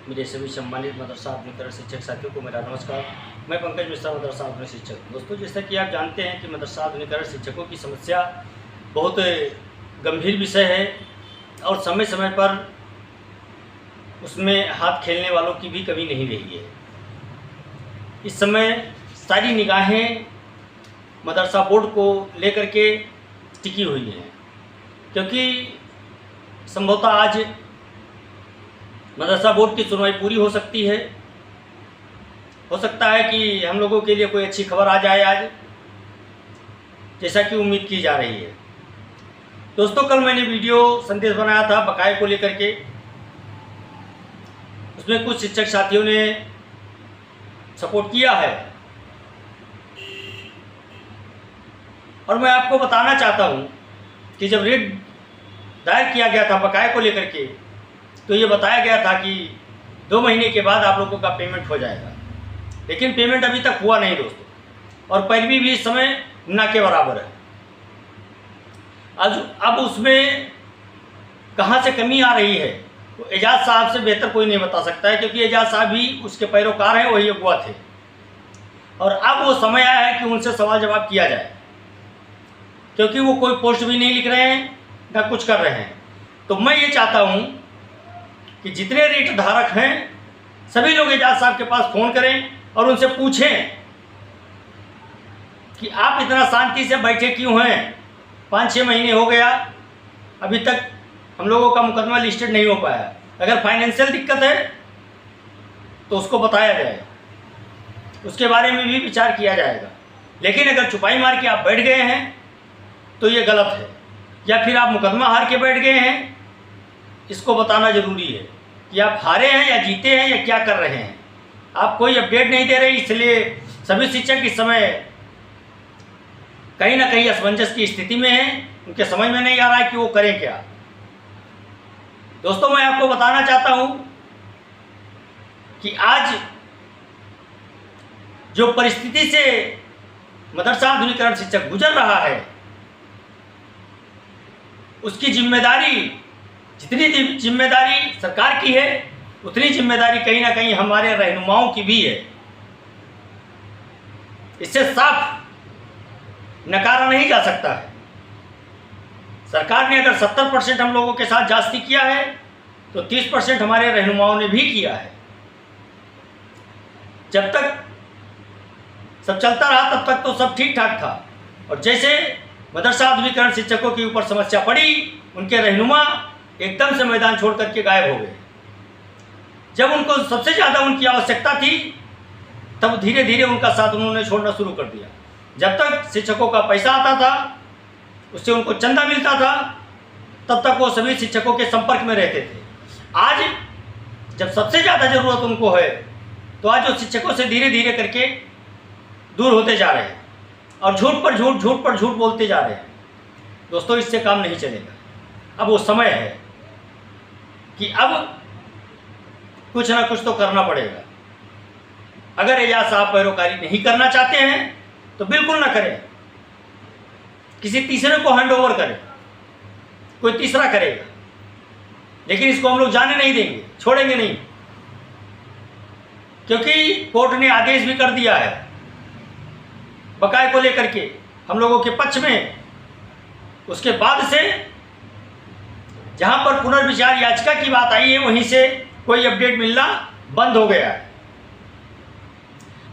मेरे सभी सम्मानित मदरसा अभिकरण शिक्षक साथियों को मेरा नमस्कार। मैं पंकज मिश्रा, मदरसा आधुनिक शिक्षक। दोस्तों, जैसा कि आप जानते हैं कि मदरसा आधुनिकरण शिक्षकों की समस्या बहुत गंभीर विषय है और समय समय पर उसमें हाथ खेलने वालों की भी कमी नहीं रही है। इस समय सारी निगाहें मदरसा बोर्ड को लेकर के टिकी हुई हैं, क्योंकि संभवतः आज मदरसा बोर्ड की सुनवाई पूरी हो सकती है। हो सकता है कि हम लोगों के लिए कोई अच्छी खबर आ जाए आज, जैसा कि उम्मीद की जा रही है। दोस्तों, कल मैंने वीडियो संदेश बनाया था बकाये को लेकर के। उसमें कुछ शिक्षक साथियों ने सपोर्ट किया है और मैं आपको बताना चाहता हूं कि जब रिट दायर किया गया था बकाये को लेकर के, तो ये बताया गया था कि 2 महीने के बाद आप लोगों का पेमेंट हो जाएगा, लेकिन पेमेंट अभी तक हुआ नहीं दोस्तों, और पैरवी भी इस समय ना के बराबर है। अब उसमें कहाँ से कमी आ रही है तो एजाज साहब से बेहतर कोई नहीं बता सकता है, क्योंकि एजाज साहब ही उसके पैरोकार हैं, वही अगुआ थे। और अब वो समय आया है कि उनसे सवाल जवाब किया जाए, क्योंकि वो कोई पोस्ट भी नहीं लिख रहे हैं ना कुछ कर रहे हैं। तो मैं ये चाहता हूँ कि जितने रिट धारक हैं सभी लोग एजाज साहब के पास फ़ोन करें और उनसे पूछें कि आप इतना शांति से बैठे क्यों हैं। 5-6 महीने हो गया, अभी तक हम लोगों का मुकदमा लिस्टेड नहीं हो पाया। अगर फाइनेंशियल दिक्कत है तो उसको बताया जाएगा, उसके बारे में भी विचार किया जाएगा। लेकिन अगर छुपाई मार के आप बैठ गए हैं तो ये गलत है, या फिर आप मुकदमा हार के बैठ गए हैं, इसको बताना ज़रूरी है कि आप हारे हैं या जीते हैं या क्या कर रहे हैं। आप कोई अपडेट नहीं दे रहे, इसलिए सभी शिक्षक इस समय कहीं ना कहीं असमंजस की स्थिति में हैं। उनके समझ में नहीं आ रहा है कि वो करें क्या। दोस्तों, मैं आपको बताना चाहता हूं कि आज जो परिस्थिति से मदरसा आधुनिकरण शिक्षक गुजर रहा है, उसकी जिम्मेदारी, जितनी जिम्मेदारी सरकार की है उतनी जिम्मेदारी कहीं ना कहीं हमारे रहनुमाओं की भी है। इससे साफ नकारा नहीं जा सकता है। सरकार ने अगर 70% हम लोगों के साथ जास्ती किया है तो 30% हमारे रहनुमाओं ने भी किया है। जब तक सब चलता रहा तब तक तो सब ठीक ठाक था, और जैसे मदरसा आधुनिकरण शिक्षकों के ऊपर समस्या पड़ी, उनके रहनुमा एकदम से मैदान छोड़ करके गायब हो गए। जब उनको सबसे ज़्यादा उनकी आवश्यकता थी तब धीरे धीरे उनका साथ उन्होंने छोड़ना शुरू कर दिया। जब तक शिक्षकों का पैसा आता था, उससे उनको चंदा मिलता था, तब तक वो सभी शिक्षकों के संपर्क में रहते थे। आज जब सबसे ज़्यादा ज़रूरत उनको है तो आज वो शिक्षकों से धीरे धीरे करके दूर होते जा रहे हैं और झूठ पर झूठ, झूठ पर झूठ बोलते जा रहे हैं। दोस्तों, इससे काम नहीं चलेगा। अब वो समय है कि अब कुछ ना कुछ तो करना पड़ेगा। अगर एजाज साहब पैरोकारी नहीं करना चाहते हैं तो बिल्कुल ना करें, किसी तीसरे को हैंड ओवर करें, कोई तीसरा करेगा। लेकिन इसको हम लोग जाने नहीं देंगे, छोड़ेंगे नहीं, क्योंकि कोर्ट ने आदेश भी कर दिया है बकाये को लेकर के हम लोगों के पक्ष में। उसके बाद से जहां पर पुनर्विचार याचिका की बात आई है, वहीं से कोई अपडेट मिलना बंद हो गया है।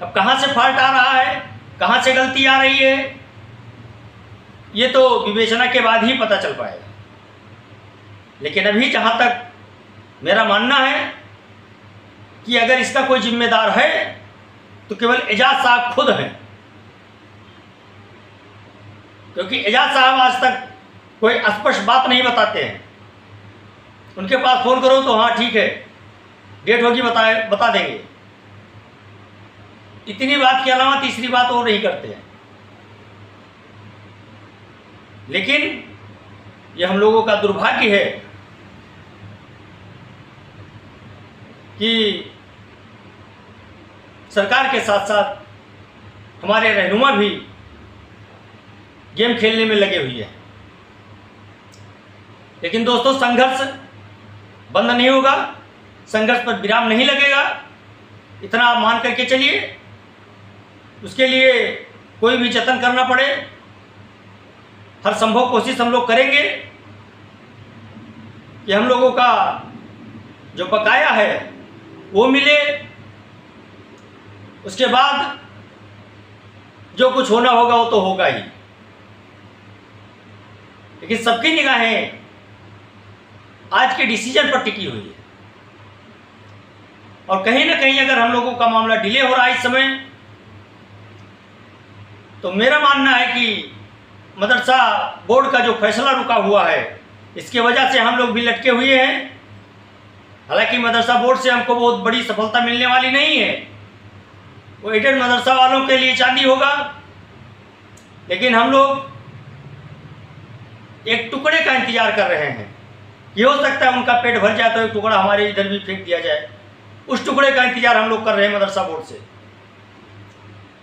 अब कहां से फॉल्ट आ रहा है, कहां से गलती आ रही है, ये तो विवेचना के बाद ही पता चल पाएगा। लेकिन अभी जहां तक मेरा मानना है कि अगर इसका कोई जिम्मेदार है तो केवल एजाज साहब खुद हैं, क्योंकि एजाज साहब आज तक कोई स्पष्ट बात नहीं बताते हैं। उनके पास फ़ोन करो तो हाँ ठीक है, डेट होगी बता देंगे। इतनी बात के अलावा तीसरी बात और नहीं करते हैं। लेकिन ये हम लोगों का दुर्भाग्य है कि सरकार के साथ साथ हमारे रहनुमा भी गेम खेलने में लगे हुए हैं। लेकिन दोस्तों, संघर्ष बंद नहीं होगा, संघर्ष पर विराम नहीं लगेगा, इतना आप मान करके चलिए। उसके लिए कोई भी जतन करना पड़े, हर संभव कोशिश हम लोग करेंगे कि हम लोगों का जो बकाया है वो मिले। उसके बाद जो कुछ होना होगा वो तो होगा ही, लेकिन सबकी निगाहें आज के डिसीजन पर टिकी हुई है। और कहीं ना कहीं अगर हम लोगों का मामला डिले हो रहा है इस समय, तो मेरा मानना है कि मदरसा बोर्ड का जो फैसला रुका हुआ है, इसकी वजह से हम लोग भी लटके हुए हैं। हालांकि मदरसा बोर्ड से हमको बहुत बड़ी सफलता मिलने वाली नहीं है, वो एडेड मदरसा वालों के लिए चांदी होगा, लेकिन हम लोग एक टुकड़े का इंतजार कर रहे हैं कि हो सकता है उनका पेट भर जाए तो एक टुकड़ा हमारे इधर भी फेंक दिया जाए। उस टुकड़े का इंतजार हम लोग कर रहे हैं मदरसा बोर्ड से,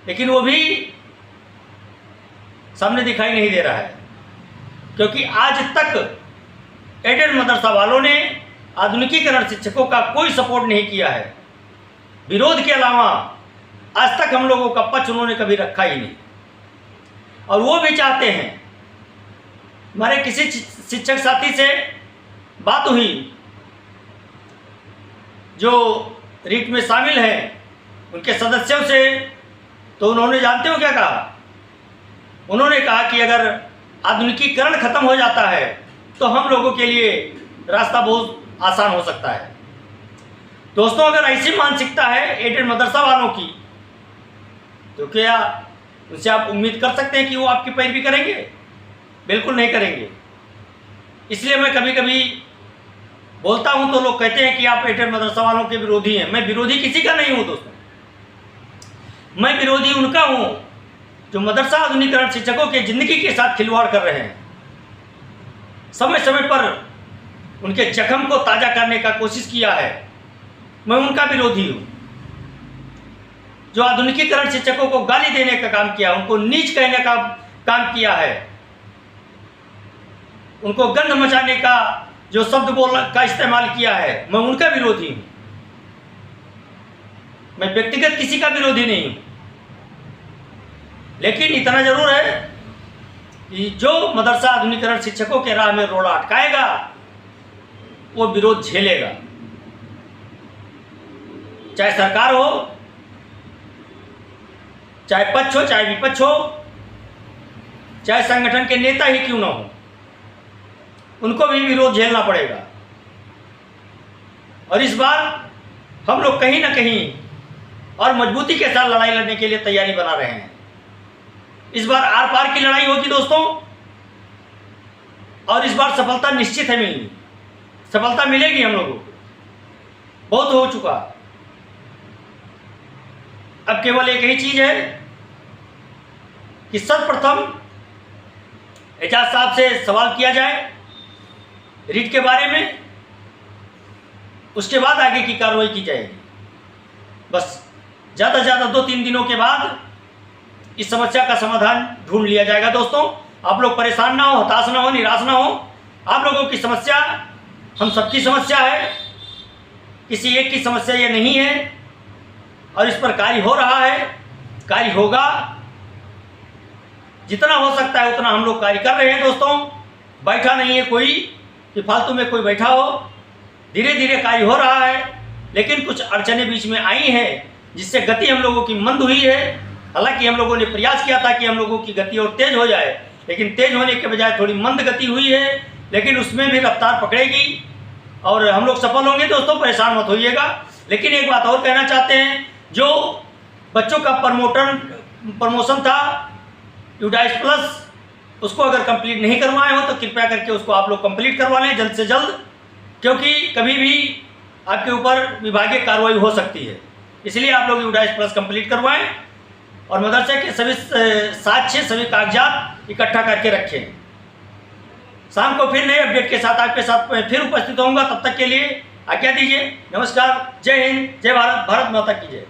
लेकिन वो भी सामने दिखाई नहीं दे रहा है, क्योंकि आज तक एडेड मदरसा वालों ने आधुनिकीकरण शिक्षकों का कोई सपोर्ट नहीं किया है। विरोध के अलावा आज तक हम लोगों का पक्ष उन्होंने कभी रखा ही नहीं। और वो भी चाहते हैं, हमारे किसी शिक्षक साथी से बात हुई जो रीट में शामिल हैं, उनके सदस्यों से, तो उन्होंने जानते हो क्या कहा? उन्होंने कहा कि अगर आधुनिकीकरण खत्म हो जाता है तो हम लोगों के लिए रास्ता बहुत आसान हो सकता है। दोस्तों, अगर ऐसी मानसिकता है एडेड मदरसा वालों की, तो क्या उनसे आप उम्मीद कर सकते हैं कि वो आपकी पैरवी करेंगे? बिल्कुल नहीं करेंगे। इसलिए मैं कभी कभी बोलता हूं तो लोग कहते हैं कि आप एडेड मदरसा वालों के विरोधी हैं। मैं विरोधी किसी का नहीं हूं दोस्तों, मैं विरोधी उनका हूं जो मदरसा आधुनिकीकरण शिक्षकों के जिंदगी के साथ खिलवाड़ कर रहे हैं, समय समय पर उनके जख्म को ताज़ा करने का कोशिश किया है। मैं उनका विरोधी हूं जो आधुनिकीकरण शिक्षकों को गाली देने का काम किया, उनको नीच कहने का काम किया है, उनको गंध मचाने का जो शब्द बोल का इस्तेमाल किया है, मैं उनका विरोधी हूं। मैं व्यक्तिगत किसी का विरोधी नहीं हूं, लेकिन इतना जरूर है कि जो मदरसा आधुनिकीकरण शिक्षकों के राह में रोड़ा अटकाएगा वो विरोध झेलेगा, चाहे सरकार हो, चाहे पक्ष हो, चाहे विपक्ष हो, चाहे संगठन के नेता ही क्यों ना हो, उनको भी विरोध झेलना पड़ेगा। और इस बार हम लोग कहीं ना कहीं और मजबूती के साथ लड़ाई लड़ने के लिए तैयारी बना रहे हैं। इस बार आर पार की लड़ाई होगी दोस्तों, और इस बार सफलता निश्चित है मिलनी, सफलता मिलेगी हम लोगों को। बहुत हो चुका, अब केवल एक ही चीज है कि सर्वप्रथम एजाज साहब से सवाल किया जाए रीट के बारे में, उसके बाद आगे की कार्रवाई की जाएगी। बस ज़्यादा से ज़्यादा 2-3 दिनों के बाद इस समस्या का समाधान ढूंढ लिया जाएगा। दोस्तों, आप लोग परेशान ना हो, हताश ना हो, निराश ना हो। आप लोगों की समस्या हम सबकी समस्या है, किसी एक की समस्या ये नहीं है। और इस पर कार्य हो रहा है, कार्य होगा, जितना हो सकता है उतना हम लोग कार्य कर रहे हैं। दोस्तों, बैठा नहीं है कोई कि फालतू में कोई बैठा हो, धीरे धीरे कार्य हो रहा है। लेकिन कुछ अड़चनें बीच में आई हैं जिससे गति हम लोगों की मंद हुई है। हालांकि हम लोगों ने प्रयास किया था कि हम लोगों की गति और तेज हो जाए, लेकिन तेज होने के बजाय थोड़ी मंद गति हुई है, लेकिन उसमें भी रफ्तार पकड़ेगी और हम लोग सफल होंगे। दोस्तों, परेशान मत होइएगा। लेकिन एक बात और कहना चाहते हैं, जो बच्चों का प्रमोशन था यूडाइस प्लस, उसको अगर कंप्लीट नहीं करवाए हो तो कृपया करके उसको आप लोग कंप्लीट करवा लें जल्द से जल्द, क्योंकि कभी भी आपके ऊपर विभागीय कार्रवाई हो सकती है। इसलिए आप लोग यूडाइस प्लस कंप्लीट करवाएं और मदरसे के सभी साक्ष्य, सभी कागजात इकट्ठा करके रखें। शाम को फिर नए अपडेट के साथ आपके साथ फिर उपस्थित होऊंगा। तब तक के लिए आज्ञा दीजिए। नमस्कार, जय हिंद, जय भारत, भारत माता की जय।